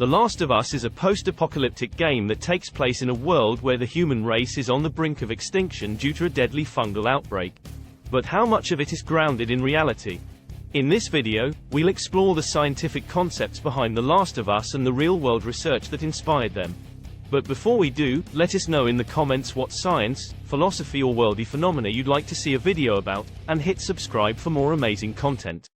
The Last of Us is a post-apocalyptic game that takes place in a world where the human race is on the brink of extinction due to a deadly fungal outbreak. But how much of it is grounded in reality? In this video, we'll explore the scientific concepts behind The Last of Us and the real-world research that inspired them. But before we do, let us know in the comments what science, philosophy or worldly phenomena you'd like to see a video about, and hit subscribe for more amazing content.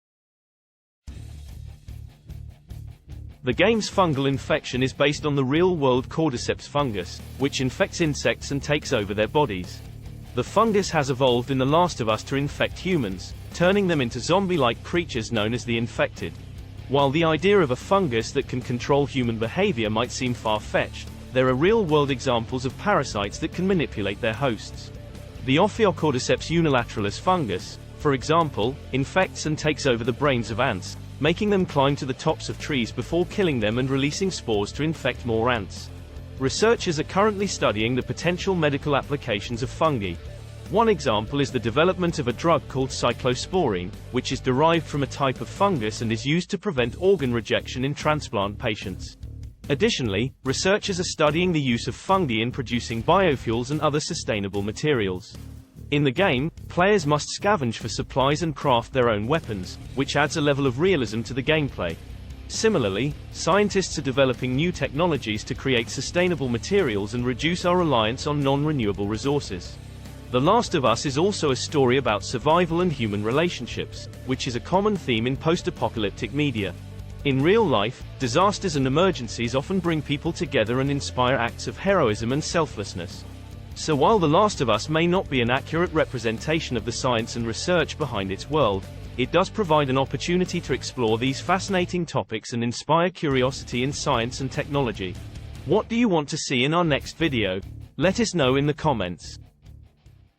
The game's fungal infection is based on the real-world cordyceps fungus, which infects insects and takes over their bodies. The fungus has evolved in The Last of Us to infect humans, turning them into zombie-like creatures known as the infected. While the idea of a fungus that can control human behavior might seem far-fetched, there are real-world examples of parasites that can manipulate their hosts. The Ophiocordyceps unilateralis fungus, for example, infects and takes over the brains of ants, making them climb to the tops of trees before killing them and releasing spores to infect more ants. Researchers are currently studying the potential medical applications of fungi. One example is the development of a drug called cyclosporine, which is derived from a type of fungus and is used to prevent organ rejection in transplant patients. Additionally, researchers are studying the use of fungi in producing biofuels and other sustainable materials. In the game, players must scavenge for supplies and craft their own weapons, which adds a level of realism to the gameplay. Similarly, scientists are developing new technologies to create sustainable materials and reduce our reliance on non-renewable resources. The Last of Us is also a story about survival and human relationships, which is a common theme in post-apocalyptic media. In real life, disasters and emergencies often bring people together and inspire acts of heroism and selflessness. So while The Last of Us may not be an accurate representation of the science and research behind its world, it does provide an opportunity to explore these fascinating topics and inspire curiosity in science and technology. What do you want to see in our next video? Let us know in the comments.